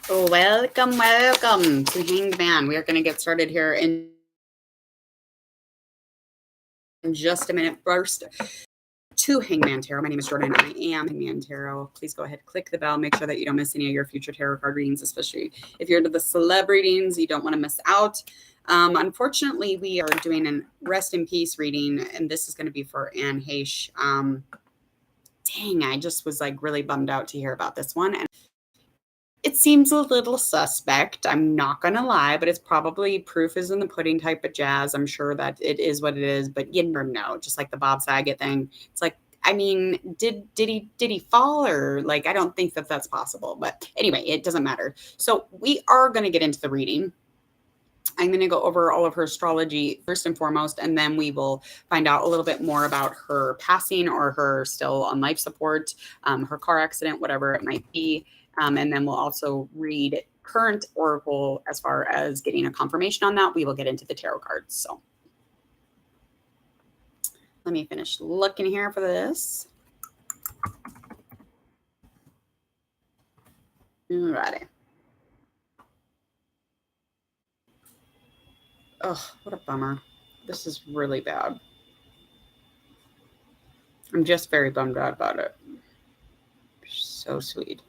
Welcome, welcome to Hanged Man. We are going to get started here in just a minute. First, to Hangman Tarot. My name is Jordan. I am Hangman Tarot. Please go ahead, click the bell. Make sure that you don't miss any of your future tarot card readings, especially if you're into the celeb readings. You don't want to miss out. Unfortunately, we are doing a rest in peace reading, and this is going to be for Anne Heche. Dang, I just was like really bummed out to hear about this one. And it seems a little suspect. I'm not going to lie, but it's probably proof is in the pudding type of jazz. I'm sure that it is what it is, but you never know. Just like the Bob Saget thing. It's like, I mean, did he fall, or like, I don't think that that's possible, but anyway, it doesn't matter. So we are going to get into the reading. I'm going to go over all of her astrology first and foremost, and then we will find out a little bit more about her passing or her still on life support, her car accident, whatever it might be. And then we'll also read current oracle as far as getting a confirmation on that. We will get into the tarot cards. So let me finish looking here for this. Alrighty. Oh, what a bummer. This is really bad. I'm just very bummed out about it. So sweet.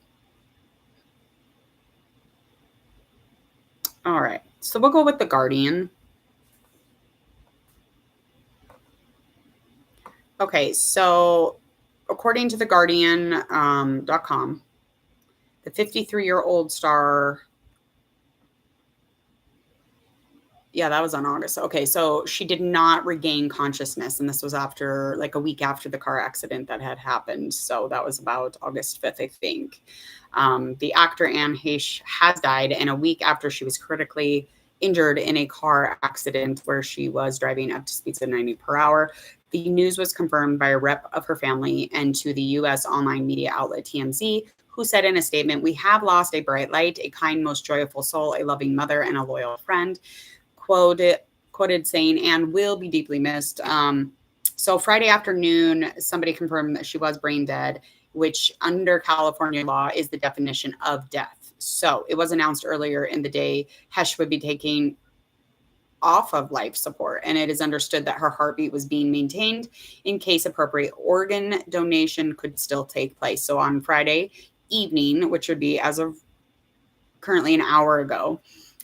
All right. So we'll go with the Guardian. Okay. So according to theguardian.com, the 53-year-old star. Yeah, that was on August. Okay, so she did not regain consciousness, and this was after like a week after the car accident that had happened. So that was about August 5th, I think. The actor Anne Heche has died, and a week after she was critically injured in a car accident where she was driving up to speeds of 90 per hour. The news was confirmed by a rep of her family and to the U.S. online media outlet TMZ, who said in a statement, "We have lost a bright light, a kind, most joyful soul, a loving mother, and a loyal friend." Quoted saying, "Anne will be deeply missed." So Friday afternoon, somebody confirmed that she was brain dead, which under California law is the definition of death. So it was announced earlier in the day Heche would be taking off of life support, and it is understood that her heartbeat was being maintained in case appropriate organ donation could still take place. So on Friday evening, which would be as of currently an hour ago,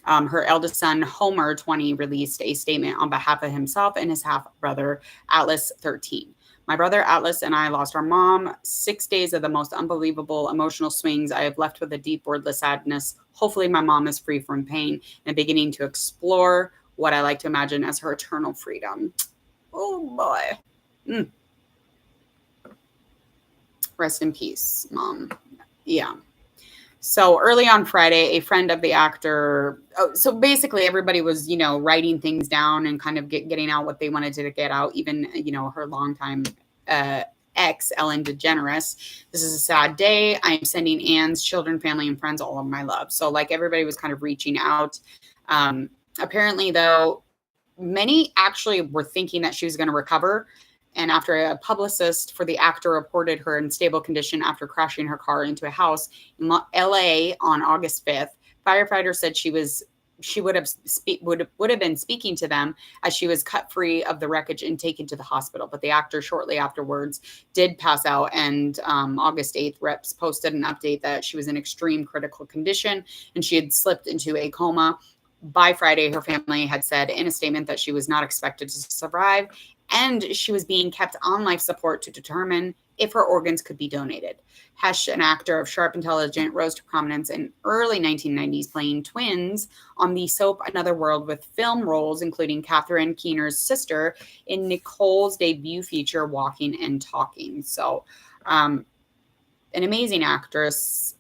her eldest son, Homer, 20, released a statement on behalf of himself and his half-brother, Atlas, 13. "My brother Atlas and I lost our mom. 6 days of the most unbelievable emotional swings. I have left with a deep wordless sadness. Hopefully my mom is free from pain and beginning to explore what I like to imagine as her eternal freedom." Oh, boy. Rest in peace, Mom. Yeah. So early on Friday, a friend of the actor, so basically everybody was, writing things down and kind of getting out what they wanted to get out. Even, her longtime ex, Ellen DeGeneres. "This is a sad day. I'm sending Anne's children, family, and friends all of my love." So like everybody was kind of reaching out. Apparently, though, many actually were thinking that she was going to recover. And after a publicist for the actor reported her in stable condition after crashing her car into a house in LA on August 5th, firefighters said she would have been speaking to them as she was cut free of the wreckage and taken to the hospital. But the actor shortly afterwards did pass out. And August 8th, reps posted an update that she was in extreme critical condition and she had slipped into a coma. By Friday, her family had said in a statement that she was not expected to survive, and she was being kept on life support to determine if her organs could be donated. Heche, an actor of sharp intelligence, rose to prominence in early 1990s, playing twins on the soap Another World with film roles, including Catherine Keener's sister in Nicole's debut feature, Walking and Talking. So an amazing actress.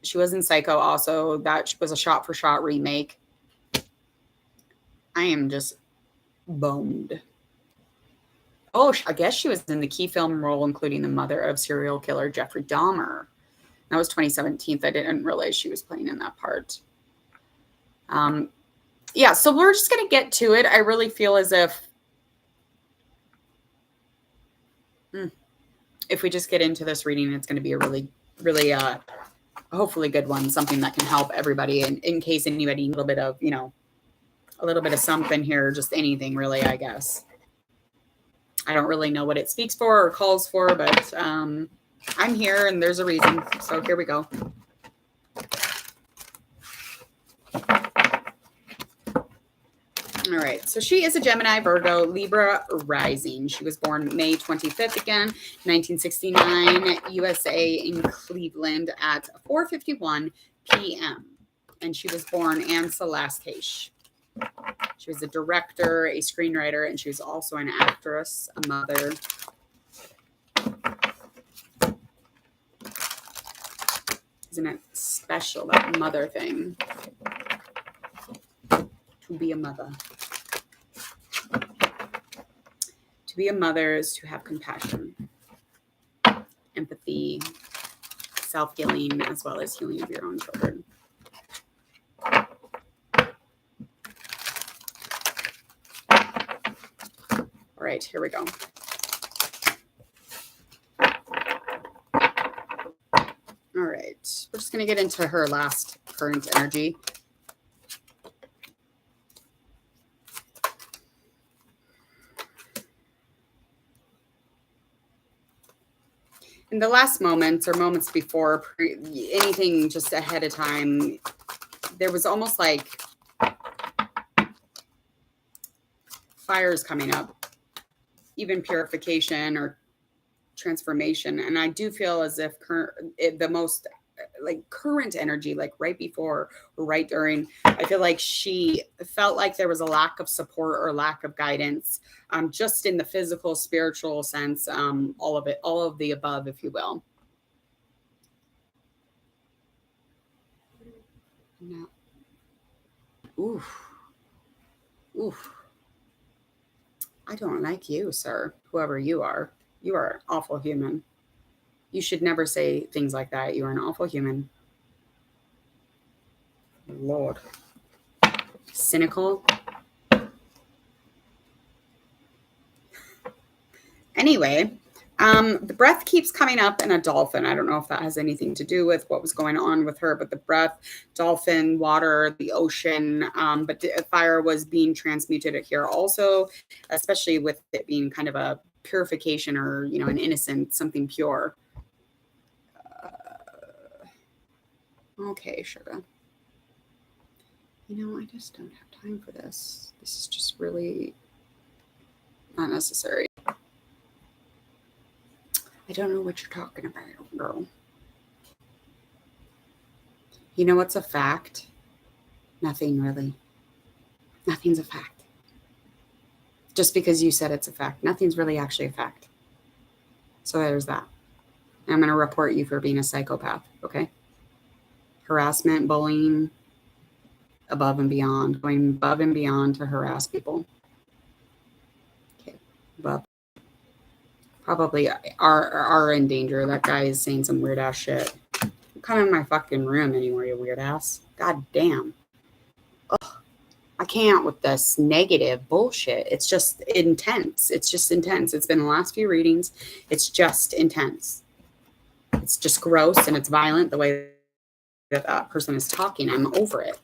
She was in Psycho also. That was a shot-for-shot remake. I am just bummed. Oh, I guess she was in the key film role, including the mother of serial killer Jeffrey Dahmer. That was 2017. I didn't realize she was playing in that part. Yeah, so we're just going to get to it. I really feel as if we just get into this reading, it's going to be a really, really, hopefully good one, something that can help everybody in case anybody, a little bit of, a little bit of something here, just anything really, I guess. I don't really know what it speaks for or calls for, but I'm here and there's a reason. So here we go. All right, so she is a Gemini, Virgo, Libra rising. She was born May 25th again, 1969, USA in Cleveland at 4:51 p.m. And she was born Anne Celeste HECHE. She was a director, a screenwriter, and she was also an actress, a mother. Isn't it special, that mother thing? To be a mother. To be a mother is to have compassion, empathy, self-healing, as well as healing of your own children. All right, here we go. All right, we're just going to get into her last current energy. In the last moments or moments before anything just ahead of time, there was almost like fires coming up, even purification or transformation. And I do feel as if the most like current energy, like right before or right during, I feel like she felt like there was a lack of support or lack of guidance, just in the physical, spiritual sense, all of it, all of the above, if you will. No. Oof. Oof. I don't like you, sir. Whoever you are an awful human. You should never say things like that. You are an awful human. Lord. Cynical. Anyway, the breath keeps coming up in a dolphin. I don't know if that has anything to do with what was going on with her, but the breath, dolphin, water, the ocean, but the fire was being transmuted here also, especially with it being kind of a purification or, an innocent, something pure. Okay, sugar. I just don't have time for this. This is just really not necessary. I don't know what you're talking about, girl. You know what's a fact? Nothing really. Nothing's a fact. Just because you said it's a fact. Nothing's really actually a fact. So there's that. I'm going to report you for being a psychopath, okay? Harassment, bullying, above and beyond. Going above and beyond to harass people. Okay, above. Probably are in danger. That guy is saying some weird ass shit. Don't come in my fucking room anymore, you weird ass. God damn. Ugh. I can't with this negative bullshit. It's just intense. It's just intense. It's been the last few readings. It's just intense. It's just gross and it's violent the way that person is talking. I'm over it.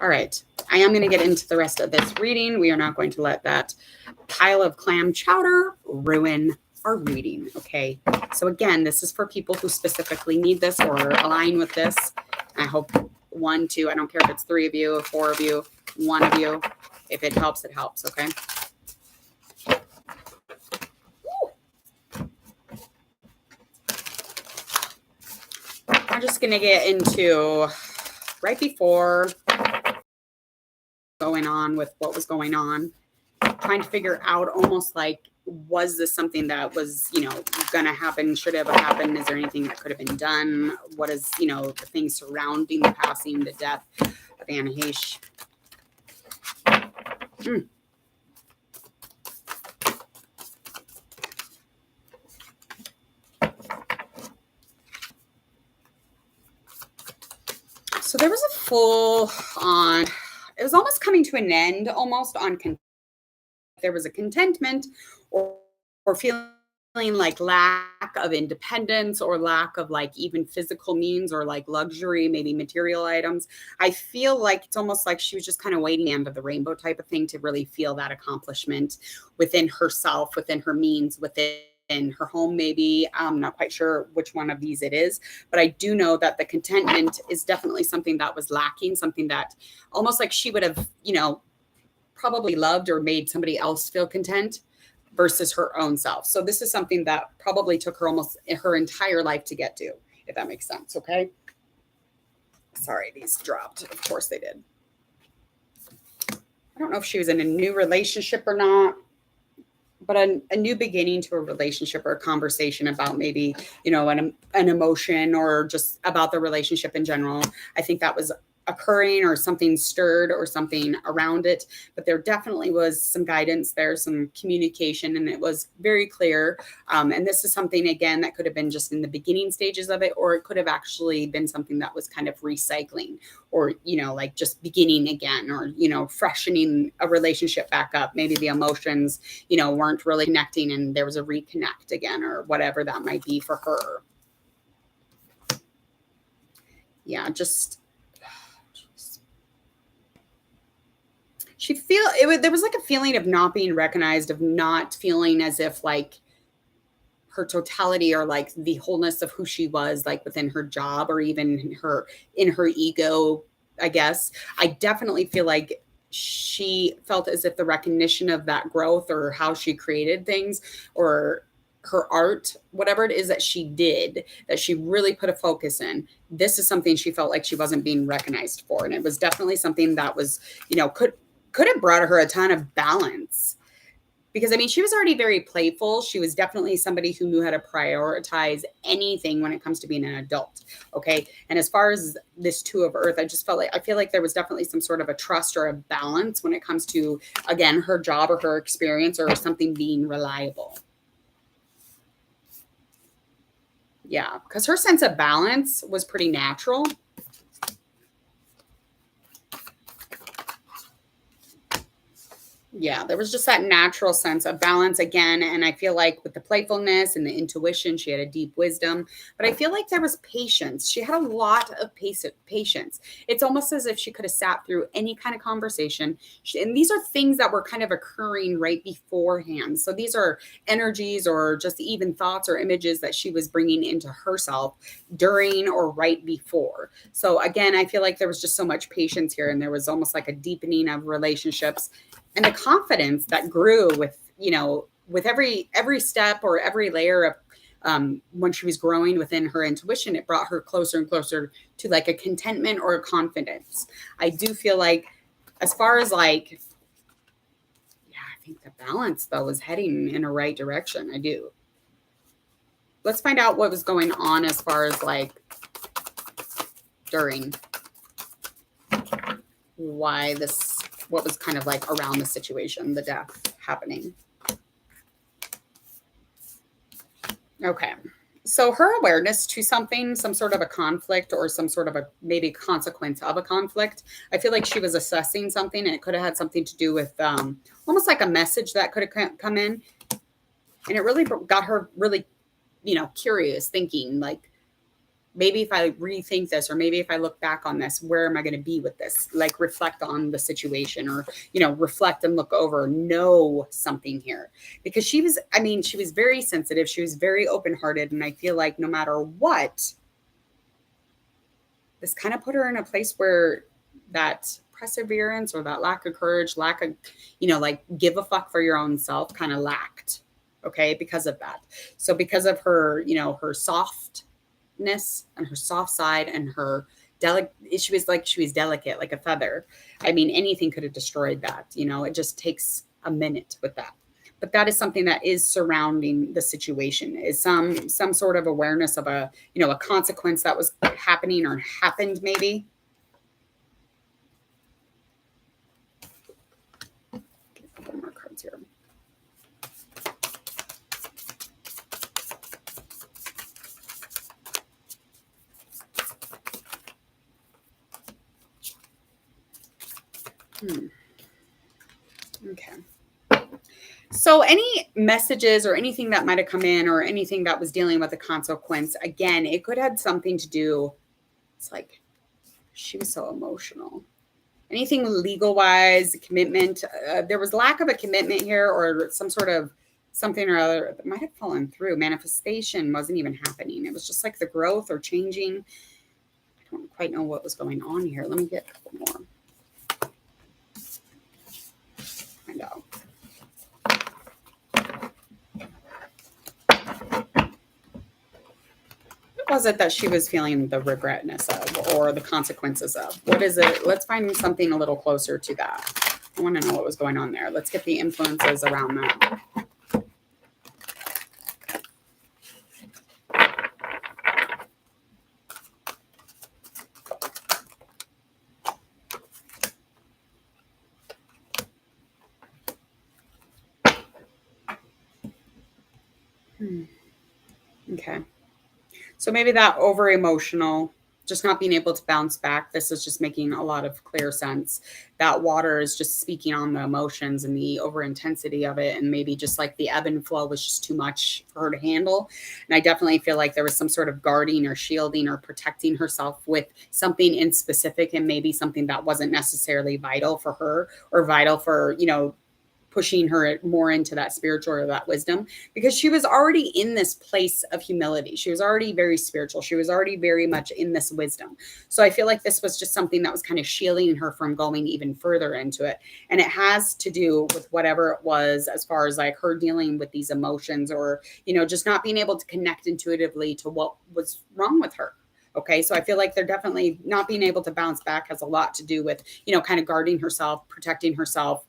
All right. I am going to get into the rest of this reading. We are not going to let that pile of clam chowder ruin our reading. Okay. So again, this is for people who specifically need this or align with this. I hope 1, 2, I don't care if it's 3 of you, 4 of you, 1 of you. If it helps, it helps. Okay. I'm just going to get into right before going on with what was going on, trying to figure out almost like, was this something that was, going to happen? Should have happened? Is there anything that could have been done? What is, the things surrounding the passing, the death of Anne HECHE? So there was a full on, it was almost coming to an end, almost on, there was a contentment or feeling like lack of independence or lack of like even physical means or like luxury, maybe material items. I feel like it's almost like she was just kind of waiting the end of the rainbow type of thing to really feel that accomplishment within herself, within her means, within her home, maybe. I'm not quite sure which one of these it is, but I do know that the contentment is definitely something that was lacking, something that almost like she would have, probably loved or made somebody else feel content versus her own self. So this is something that probably took her almost her entire life to get to, if that makes sense. Okay. Sorry, these dropped. Of course they did. I don't know if she was in a new relationship or not, but a new beginning to a relationship or a conversation about maybe, an emotion or just about the relationship in general. I think that was occurring or something stirred or something around it, but there definitely was some guidance there, some communication, and it was very clear. And this is something, again, that could have been just in the beginning stages of it, or it could have actually been something that was kind of recycling or, like just beginning again or, freshening a relationship back up. Maybe the emotions, weren't really connecting and there was a reconnect again or whatever that might be for her. Yeah, just there was like a feeling of not being recognized, of not feeling as if like her totality or like the wholeness of who she was, like within her job or even in her ego, I guess. I definitely feel like she felt as if the recognition of that growth or how she created things or her art, whatever it is that she did, that she really put a focus in, this is something she felt like she wasn't being recognized for. And it was definitely something that was, could have brought her a ton of balance. Because I mean, she was already very playful. She was definitely somebody who knew how to prioritize anything when it comes to being an adult. Okay. And as far as this Two of Earth, I feel like there was definitely some sort of a trust or a balance when it comes to, again, her job or her experience or something being reliable. Yeah. Because her sense of balance was pretty natural. Yeah, there was just that natural sense of balance again. And I feel like with the playfulness and the intuition, she had a deep wisdom. But I feel like there was patience. She had a lot of patience. It's almost as if she could have sat through any kind of conversation. And these are things that were kind of occurring right beforehand. So these are energies or just even thoughts or images that she was bringing into herself during or right before. So again, I feel like there was just so much patience here. And there was almost like a deepening of relationships and the confidence that grew with every step or every layer of when she was growing within her intuition, it brought her closer and closer to like a contentment or a confidence. I do feel like as far as like, yeah, I think the balance though is heading in a right direction. I do. Let's find out what was going on as far as like during what was kind of like around the situation, the death happening. Okay. So her awareness to something, some sort of a conflict or some sort of a maybe consequence of a conflict, I feel like she was assessing something and it could have had something to do with almost like a message that could have come in. And it really got her really, curious, thinking like, maybe if I rethink this, or maybe if I look back on this, where am I going to be with this? Like reflect on the situation or, reflect and look over, know something here. Because she was very sensitive. She was very open-hearted. And I feel like no matter what, this kind of put her in a place where that perseverance or that lack of courage, lack of, like give a fuck for your own self kind of lacked. Okay. Because of that. So because of her, her soft and her soft side and her she was delicate like a feather. I mean, anything could have destroyed that. It just takes a minute with that. But that is something that is surrounding the situation, is some sort of awareness of a consequence that was happening or happened maybe. Get a couple more cards here. Okay. So any messages or anything that might have come in or anything that was dealing with a consequence, again, it could have something to do. It's like she was so emotional. Anything legal wise, commitment. There was lack of a commitment here or some sort of something or other that might have fallen through. Manifestation wasn't even happening. It was just like the growth or changing. I don't quite know what was going on here. Let me get a couple more. Find out. What was it that she was feeling the regretness of or the consequences of? What is it? Let's find something a little closer to that. I want to know what was going on there. Let's get the influences around that. Okay. So maybe that over emotional, just not being able to bounce back. This is just making a lot of clear sense. That water is just speaking on the emotions and the over intensity of it. And maybe just like the ebb and flow was just too much for her to handle. And I definitely feel like there was some sort of guarding or shielding or protecting herself with something in specific, and maybe something that wasn't necessarily vital for her or vital for, pushing her more into that spiritual or that wisdom, because she was already in this place of humility. She was already very spiritual. She was already very much in this wisdom. So I feel like this was just something that was kind of shielding her from going even further into it. And it has to do with whatever it was, as far as like her dealing with these emotions or, just not being able to connect intuitively to what was wrong with her. Okay. So I feel like they're definitely not being able to bounce back has a lot to do with, kind of guarding herself, protecting herself,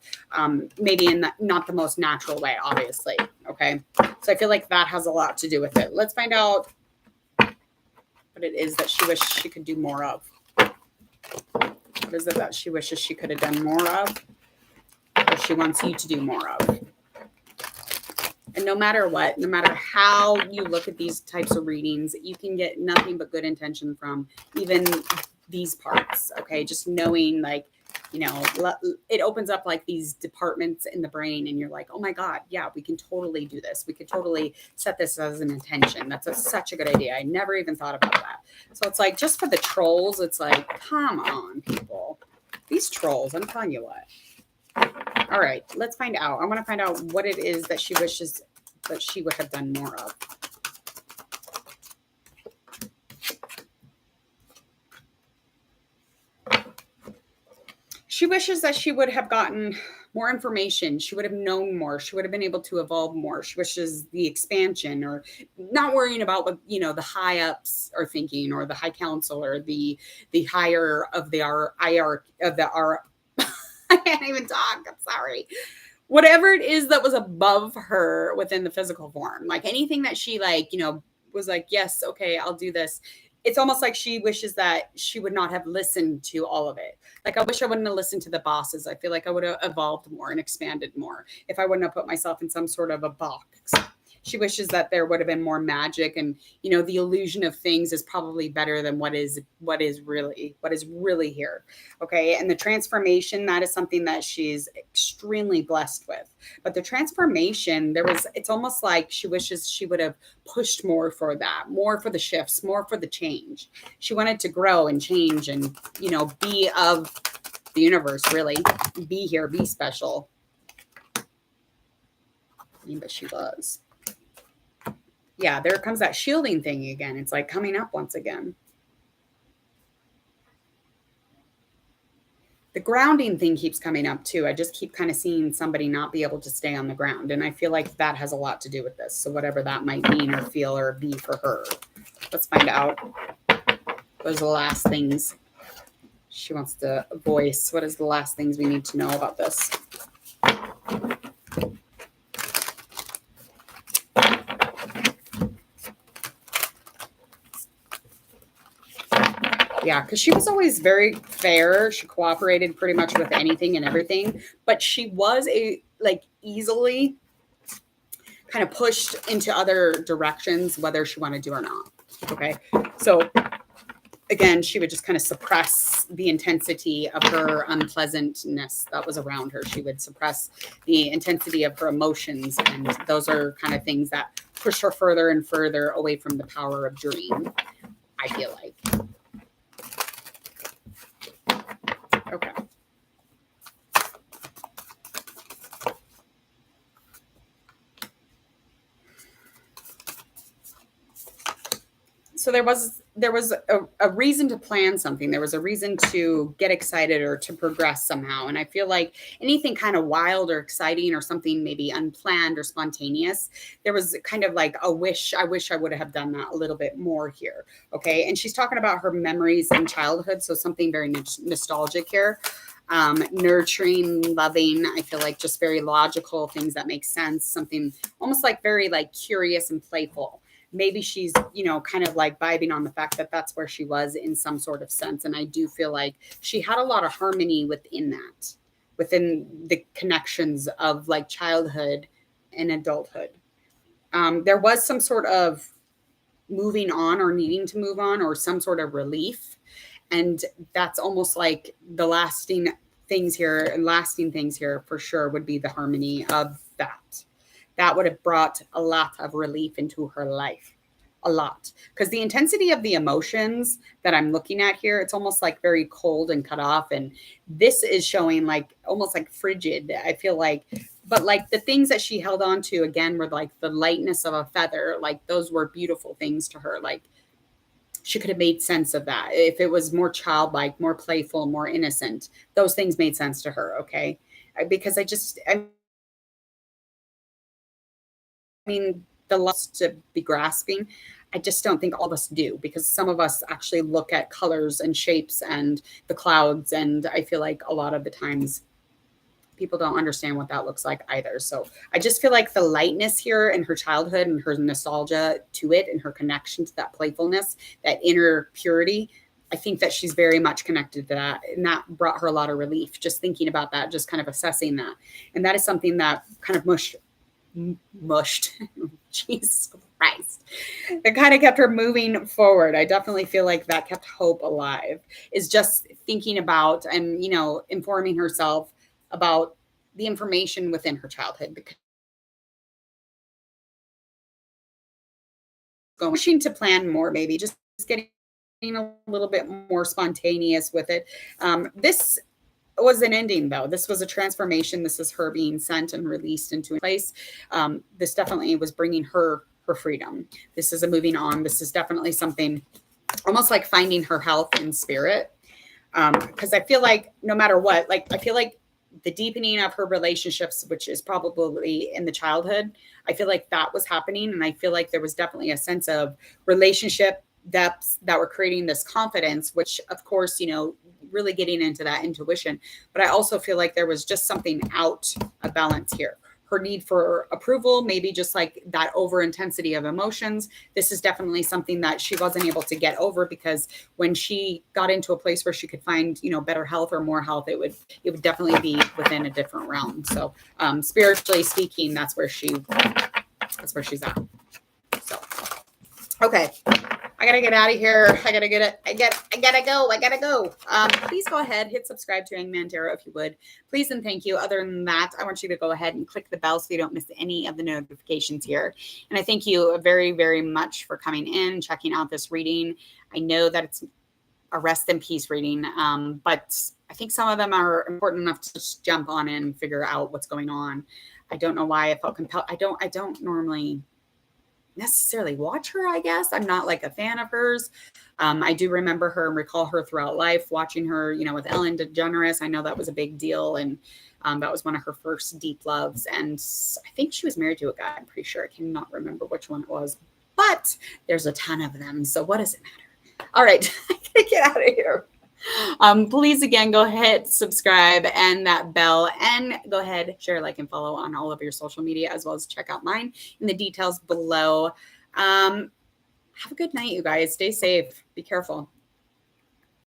maybe in not the most natural way, obviously. Okay. So I feel like that has a lot to do with it. Let's find out what it is that she wishes she could do more of. What is it that she wishes she could have done more of, or she wants you to do more of? And no matter what, no matter how you look at these types of readings, you can get nothing but good intention from even these parts. Okay. Just knowing, like, it opens up like these departments in the brain, and you're like, oh my God, yeah, we can totally do this. We could totally set this as an intention. That's such a good idea. I never even thought about that. So it's like, just for the trolls, it's like, come on, people. These trolls, I'm telling you what. All right, let's find out. I want to find out what it is that she wishes that she would have done more of. She wishes that she would have gotten more information. She would have known more. She would have been able to evolve more. She wishes the expansion, or not worrying about what, the high ups are thinking, or the high council, or the higher of the IR of the R. I can't even talk. I'm sorry. Whatever it is that was above her within the physical form, like anything that she was like, yes, okay, I'll do this. It's almost like she wishes that she would not have listened to all of it. Like, I wish I wouldn't have listened to the bosses. I feel like I would have evolved more and expanded more if I wouldn't have put myself in some sort of a box. She wishes that there would have been more magic, and the illusion of things is probably better than what is really here. Okay. And the transformation, that is something that she's extremely blessed with. But the transformation, it's almost like she wishes she would have pushed more for that, more for the shifts, more for the change. She wanted to grow and change and, be of the universe, really be here, be special. But she was. Yeah, there comes that shielding thing again. It's like coming up once again. The grounding thing keeps coming up too. I just keep kind of seeing somebody not be able to stay on the ground. And I feel like that has a lot to do with this. So whatever that might mean or feel or be for her. Let's find out. Those are the last things she wants to voice. What is the last things we need to know about this? Yeah, because she was always very fair. She cooperated pretty much with anything and everything, but she was easily kind of pushed into other directions, whether she wanted to or not. Okay, so again, she would just kind of suppress the intensity of her unpleasantness that was around her. She would suppress the intensity of her emotions. And those are kind of things that push her further and further away from the power of dream, I feel like. Okay. So there was a reason to plan something. There was a reason to get excited or to progress somehow. And I feel like anything kind of wild or exciting or something maybe unplanned or spontaneous, there was kind of like a wish. I wish I would have done that a little bit more here. Okay. And she's talking about her memories in childhood. So something very nostalgic here. Nurturing, loving, I feel like just very logical things that make sense. Something almost like very like curious and playful. Maybe she's, you know, kind of like vibing on the fact that that's where she was in some sort of sense. And I do feel like she had a lot of harmony within that, within the connections of like childhood and adulthood. There was some sort of moving on or needing to move on or some sort of relief. And that's almost like the lasting things here for sure would be the harmony of that. That would have brought a lot of relief into her life. A lot. Because the intensity of the emotions that I'm looking at here, it's almost like very cold and cut off. And this is showing like almost like frigid, I feel like. But like the things that she held on to, again, were like the lightness of a feather. Like those were beautiful things to her. Like she could have made sense of that. If it was more childlike, more playful, more innocent, those things made sense to her. Okay. Because I mean, the loss to be grasping, I just don't think all of us do, because some of us actually look at colors and shapes and the clouds. And I feel like a lot of the times people don't understand what that looks like either. So I just feel like the lightness here in her childhood and her nostalgia to it and her connection to that playfulness, that inner purity, I think that she's very much connected to that. And that brought her a lot of relief, just thinking about that, just kind of assessing that. And that is something that kind of mushed Jesus Christ, it kind of kept her moving forward. I definitely feel like that kept hope alive, is just thinking about and, you know, informing herself about the information within her childhood, because wishing to plan more, maybe just getting a little bit more spontaneous with it. This was an ending, though. This was a transformation. This is her being sent and released into a place. This definitely was bringing her freedom. This is a moving on. This is definitely something almost like finding her health in spirit. Because I feel like no matter what, like I feel like the deepening of her relationships, which is probably in the childhood, I feel like that was happening. And I feel like there was definitely a sense of relationship depths that were creating this confidence, which of course, you know, really getting into that intuition. But I also feel like there was just something out of balance here. Her need for approval, maybe just like that over intensity of emotions. This is definitely something that she wasn't able to get over, because when she got into a place where she could find, you know, better health or more health, it would definitely be within a different realm. So spiritually speaking, that's where she's at. So, okay. I gotta get out of here. I gotta go. Please go ahead, hit subscribe to Hangman Tarot if you would. Please and thank you. Other than that, I want you to go ahead and click the bell so you don't miss any of the notifications here. And I thank you very, very much for coming in, checking out this reading. I know that it's a rest in peace reading, but I think some of them are important enough to just jump on in and figure out what's going on. I don't know why I felt compelled. I don't normally necessarily watch her, I guess. I'm not like a fan of hers. I do remember her and recall her throughout life, watching her, you know, with Ellen DeGeneres. I know that was a big deal. And that was one of her first deep loves. And I think she was married to a guy. I'm pretty sure. I cannot remember which one it was, but there's a ton of them. So what does it matter? All right. I gotta get out of here. Please again, go ahead, subscribe and that bell, and go ahead, share, like, and follow on all of your social media, as well as check out mine in the details below. Have a good night, you guys. Stay safe. Be careful.